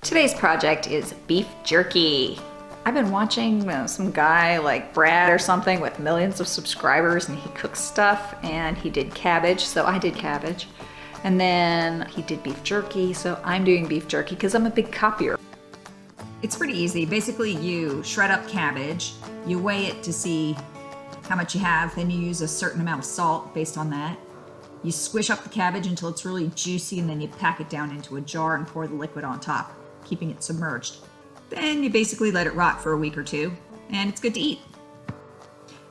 Today's project is beef jerky. I've been watching some guy like Brad or something with millions of subscribers, and he cooks stuff, and he did cabbage, so I did cabbage. And then he did beef jerky, so I'm doing beef jerky because I'm a big copier. It's pretty easy. Basically, you shred up cabbage, you weigh it to see how much you have, then you use a certain amount of salt based on that. You squish up the cabbage until it's really juicy, and then you pack it down into a jar and pour the liquid on top, keeping it submerged. Then you basically let it rot for a week or two, and it's good to eat.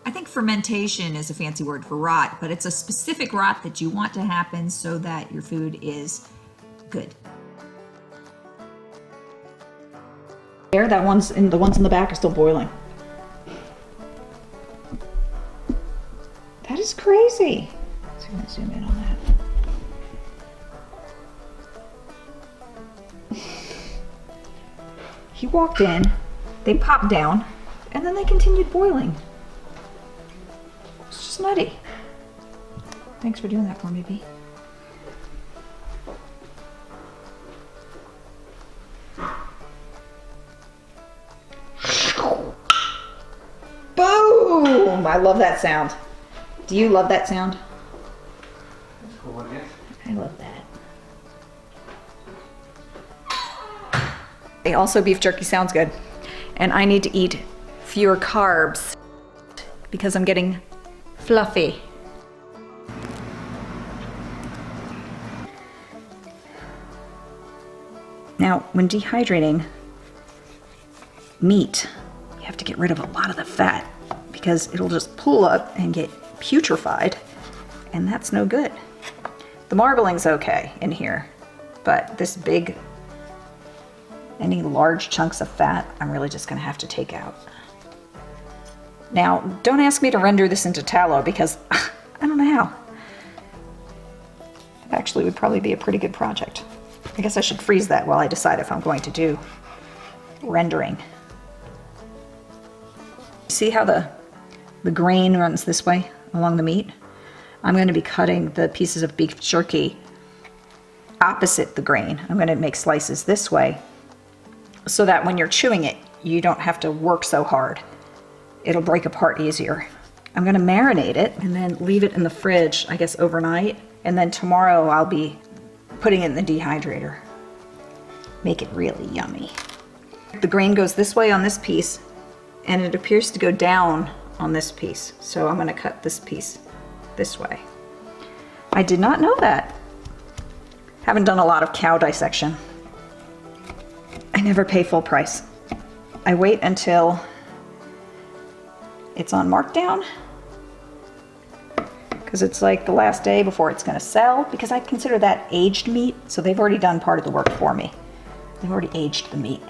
I think fermentation is a fancy word for rot, but it's a specific rot that you want to happen so that your food is good. There, the ones in the back are still boiling. That is crazy. So I'm gonna zoom in on that. He walked in, they popped down, and then they continued boiling. It's just nutty. Thanks for doing that for me, B. Boom! I love that sound. Do you love that sound? That's cool, I guess. I love that. Also, beef jerky sounds good. And I need to eat fewer carbs because I'm getting fluffy. Now, when dehydrating meat, you have to get rid of a lot of the fat because it'll just pull up and get putrefied, and that's no good. The marbling's okay in here, but this big, any large chunks of fat, I'm really just gonna have to take out. Now, don't ask me to render this into tallow because I don't know how. It actually would probably be a pretty good project. I guess I should freeze that while I decide if I'm going to do rendering. See how the grain runs this way along the meat? I'm going to be cutting the pieces of beef jerky opposite the grain. I'm going to make slices this way so that when you're chewing it, you don't have to work so hard. It'll break apart easier. I'm going to marinate it and then leave it in the fridge, I guess overnight, and then tomorrow I'll be putting it in the dehydrator. Make it really yummy. The grain goes this way on this piece, and it appears to go down on this piece. So I'm going to cut this piece this way. I did not know that. Haven't done a lot of cow dissection. I never pay full price. I wait until it's on markdown because it's like the last day before it's going to sell, because I consider that aged meat, so they've already done part of the work for me. They've already aged the meat.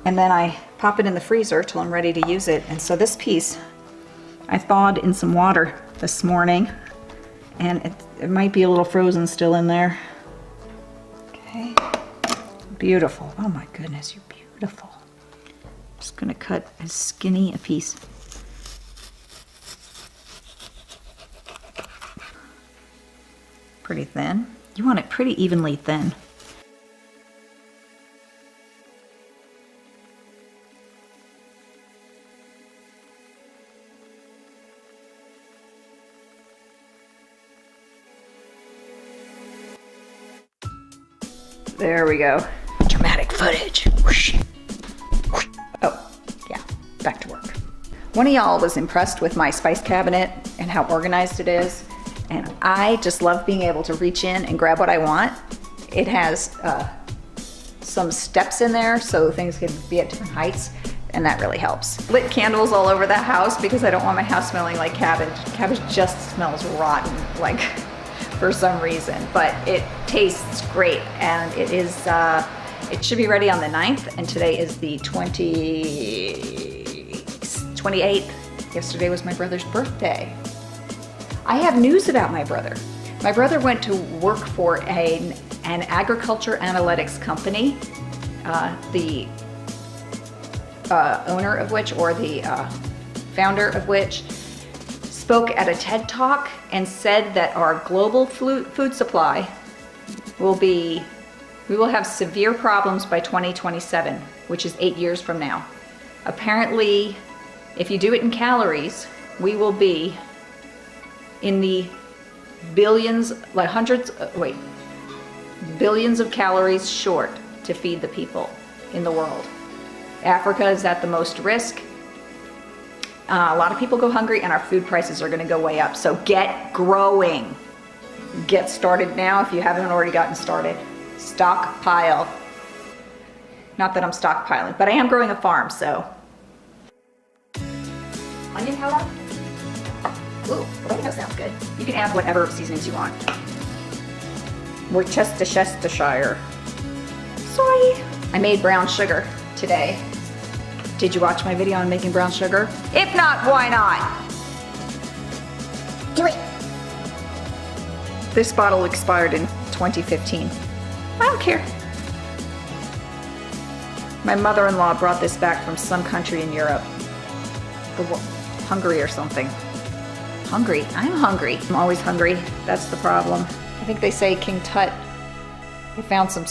And then I pop it in the freezer till I'm ready to use it. And so this piece I thawed in some water this morning, and it might be a little frozen still in there. Okay, beautiful. Oh my goodness, you're beautiful. Just gonna cut as skinny a piece. Pretty thin. You want it pretty evenly thin. There we go. Dramatic footage. Whoosh. Whoosh. Oh, yeah, back to work. One of y'all was impressed with my spice cabinet and how organized it is. And I just love being able to reach in and grab what I want. It has some steps in there so things can be at different heights, and that really helps. Lit candles all over the house because I don't want my house smelling like cabbage. Cabbage just smells rotten, like, for some reason, but it tastes great, and it is, it should be ready on the 9th, and today is the 28th. Yesterday was my brother's birthday. I have news about my brother. My brother went to work for an agriculture analytics company, the owner of which, or the founder of which, spoke at a TED Talk and said that our global food supply will be We will have severe problems by 2027, which is 8 years from now. Apparently, if you do it in calories, we will be in the billions, like billions of calories short to feed the people in the world. Africa is at the most risk. A lot of people go hungry and our food prices are gonna go way up. So get growing. Get started now if you haven't already gotten started. Stockpile. Not that I'm stockpiling, but I am growing a farm, so. Onion powder? Ooh, oregano sounds good. You can add whatever seasonings you want. Worcestershire. Sorry. I made brown sugar today. Did you watch my video on making brown sugar? If not, why not? Do it. This bottle expired in 2015. I don't care. My mother-in-law brought this back from some country in Europe. Hungary or something. Hungry? I'm hungry. I'm always hungry. That's the problem. I think they say King Tut. They found some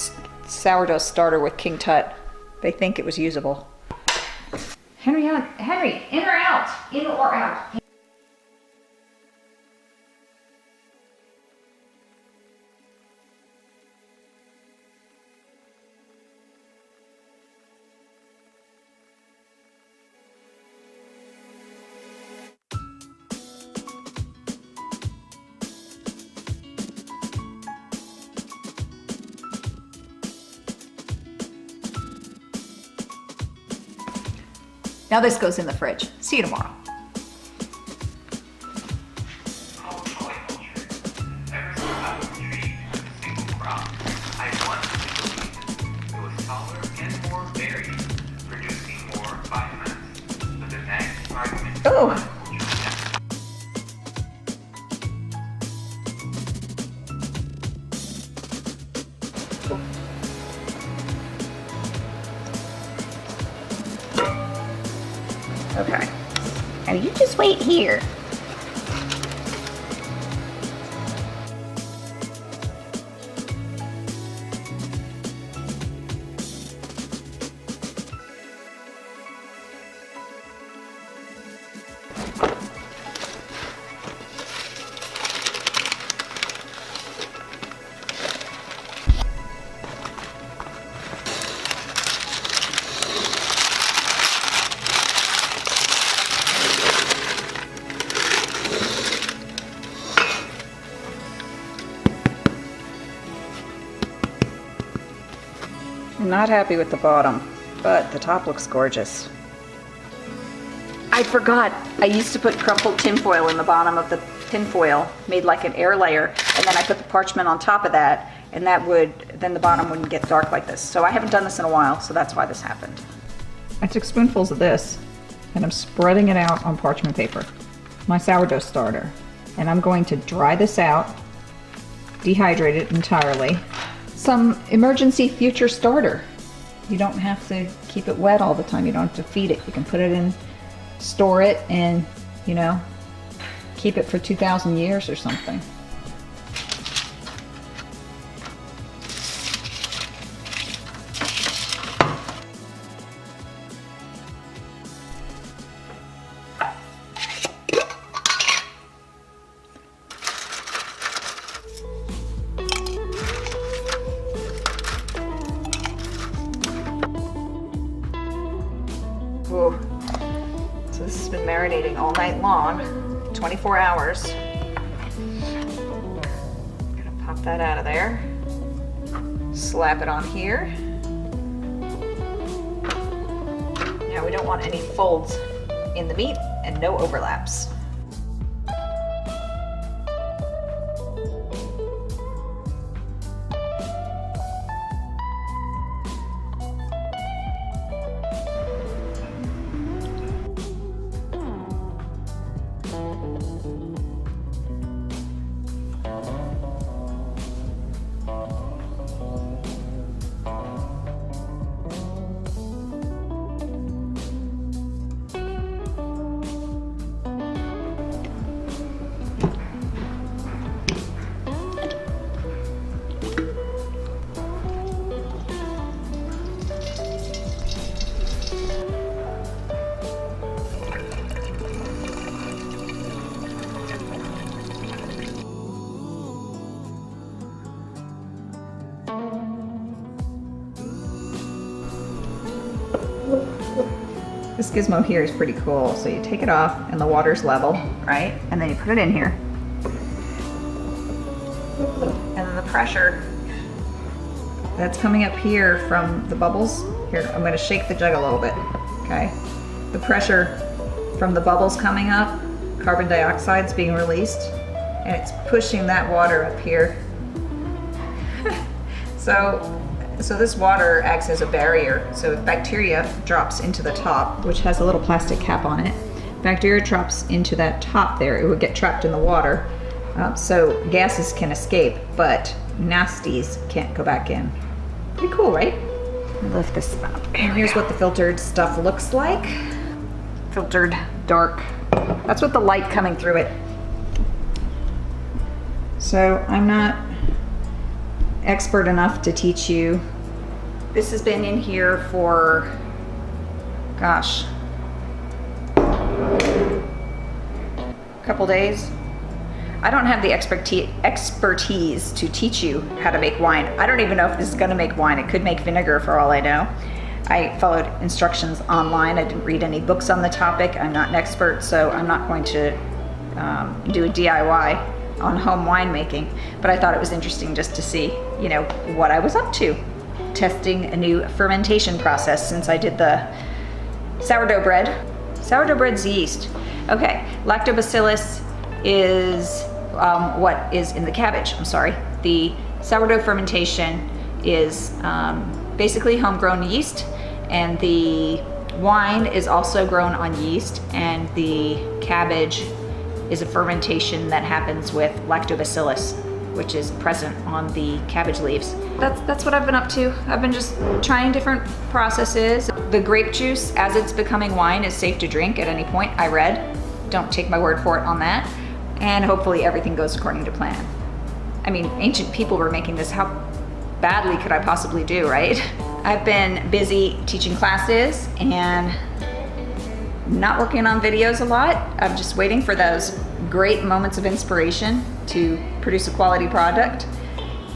sourdough starter with King Tut. They think it was usable. Henry, in or out? In or out? Now this goes in the fridge. See you tomorrow. Oh. Okay. Now you just wait here. I'm not happy with the bottom, but the top looks gorgeous. I forgot, I used to put crumpled tinfoil in the bottom of the tinfoil, made like an air layer, and then I put the parchment on top of that, and that would, then the bottom wouldn't get dark like this. So I haven't done this in a while, so that's why this happened. I took spoonfuls of this, and I'm spreading it out on parchment paper, my sourdough starter. And I'm going to dry this out, dehydrate it entirely. Some emergency future starter. You don't have to keep it wet all the time. You don't have to feed it. You can put it in, store it, and, you know, keep it for 2,000 years or something. Whoa. So this has been marinating all night long, 24 hours. Gonna pop that out of there. Slap it on here. Now we don't want any folds in the meat and no overlaps. This gizmo here is pretty cool. So you take it off and the water's level, right? And then you put it in here. And then the pressure that's coming up here from the bubbles, here, I'm gonna shake the jug a little bit, okay? The pressure from the bubbles coming up, carbon dioxide's being released, and it's pushing that water up here. So this water acts as a barrier. So if bacteria drops into the top, which has a little plastic cap on it, bacteria drops into that top there, it would get trapped in the water. So gases can escape, but nasties can't go back in. Pretty cool, right? Lift this up. And here's what the filtered stuff looks like. Filtered, dark. That's what the light coming through it. So I'm not expert enough to teach you. This has been in here for, gosh, a couple days. I don't have the expertise to teach you how to make wine. I don't even know if this is gonna make wine. It could make vinegar for all I know. I followed instructions online. I didn't read any books on the topic. I'm not an expert, so I'm not going to do a DIY on home winemaking, but I thought it was interesting just to see, you know, what I was up to. Testing a new fermentation process since I did the sourdough bread. Sourdough bread's yeast. Okay, lactobacillus is what is in the cabbage, I'm sorry. The sourdough fermentation is basically homegrown yeast, and the wine is also grown on yeast, and the cabbage is a fermentation that happens with lactobacillus, which is present on the cabbage leaves. That's what I've been up to. I've been just trying different processes. The grape juice, as it's becoming wine, is safe to drink at any point, I read. Don't take my word for it on that. And hopefully everything goes according to plan. I mean, ancient people were making this. How badly could I possibly do, right? I've been busy teaching classes and not working on videos a lot. I'm just waiting for those great moments of inspiration to produce a quality product.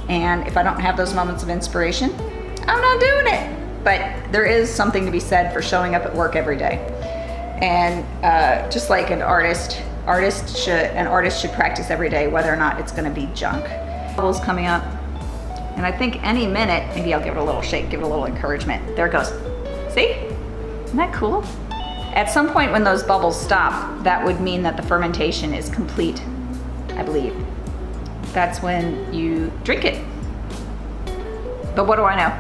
And if I don't have those moments of inspiration, I'm not doing it. But there is something to be said for showing up at work every day. And just like an artist should practice every day, whether or not it's gonna be junk. Bubbles coming up. And I think any minute, maybe I'll give it a little shake, give it a little encouragement. There it goes. See? Isn't that cool? At some point when those bubbles stop, that would mean that the fermentation is complete, I believe. That's when you drink it. But what do I know?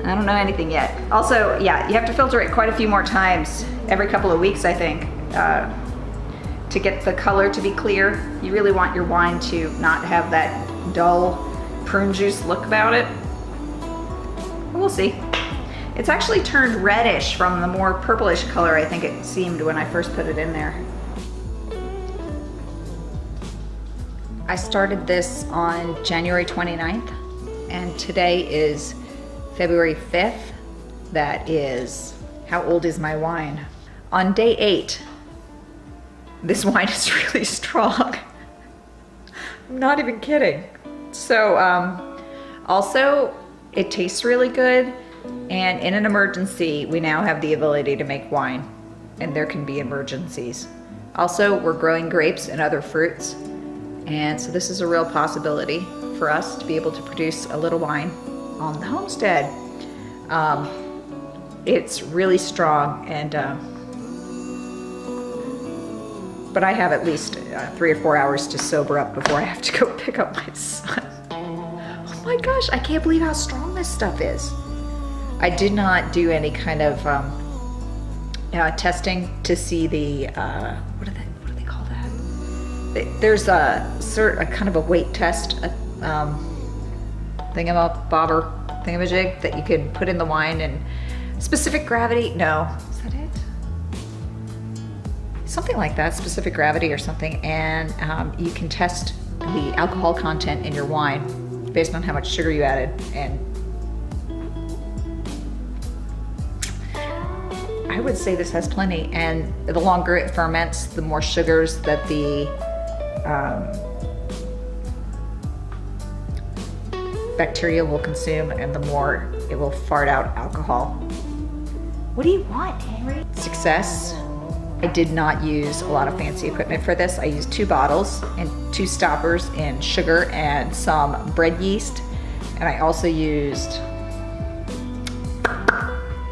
I don't know anything yet. Also, yeah, you have to filter it quite a few more times, every couple of weeks, I think, to get the color to be clear. You really want your wine to not have that dull prune juice look about it. We'll see. It's actually turned reddish from the more purplish color I think it seemed when I first put it in there. I started this on January 29th, and today is February 5th. That is, how old is my wine? On day 8, this wine is really strong. I'm not even kidding. So, also, it tastes really good. And in an emergency, we now have the ability to make wine, and there can be emergencies. Also, we're growing grapes and other fruits, and so this is a real possibility for us to be able to produce a little wine on the homestead. It's really strong, and but I have at least 3 or 4 hours to sober up before I have to go pick up my son. Oh my gosh, I can't believe how strong this stuff is. I did not do any kind of testing to see the, what do they call that? There's a kind of a weight test, thingamajig that you can put in the wine, and specific gravity, no, is that it? Something like that, specific gravity or something, and you can test the alcohol content in your wine based on how much sugar you added, and I would say this has plenty, and the longer it ferments, the more sugars that the bacteria will consume, and the more it will fart out alcohol. What do you want, Henry? Success. I did not use a lot of fancy equipment for this. I used 2 bottles and 2 stoppers and sugar and some bread yeast. And I also used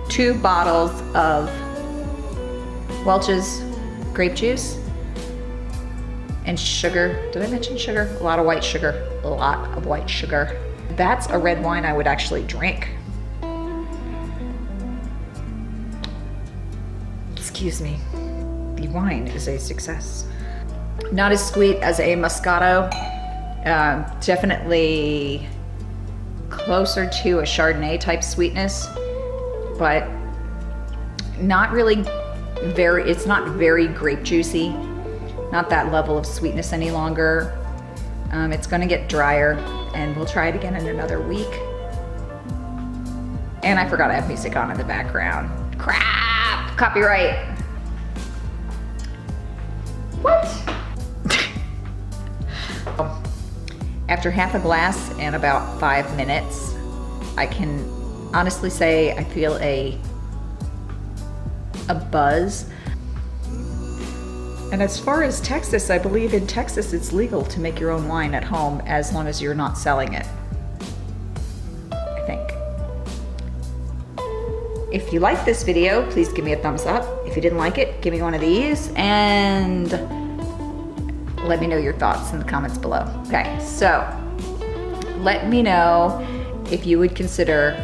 2 bottles of Welch's grape juice and sugar. Did I mention sugar? A lot of white sugar. A lot of white sugar. That's a red wine I would actually drink. Excuse me. The wine is a success. Not as sweet as a Moscato. Definitely closer to a Chardonnay type sweetness, but not really it's not very grape juicy. Not that level of sweetness any longer. It's gonna get drier, and we'll try it again in another week. And I forgot I have music on in the background. Crap! Copyright. What? After half a glass and about 5 minutes, I can honestly say I feel a buzz. And as far as Texas, I believe in Texas it's legal to make your own wine at home as long as you're not selling it, I think. If you liked this video, please give me a thumbs up. If you didn't like it, give me one of these, and let me know your thoughts in the comments below. Okay, so let me know if you would consider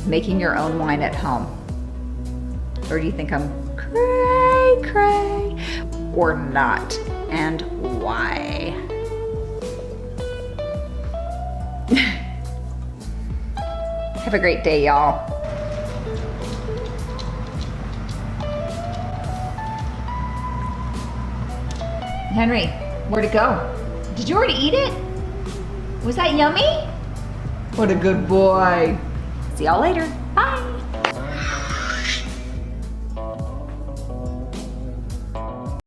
making your own wine at home. Or do you think I'm cray, or not, and why? Have a great day, y'all. Henry, where'd it go? Did you already eat it? Was that yummy? What a good boy. See y'all later. Bye.